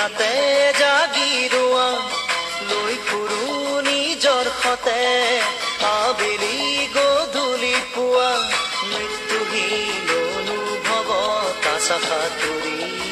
নিশাতে জাগিৰোৱা লৈ ফুৰো নিজৰ সতে আবেলি গধূলি পুৱা মৃত্যুহীন অনুভৱত আশা সাঁতুৰি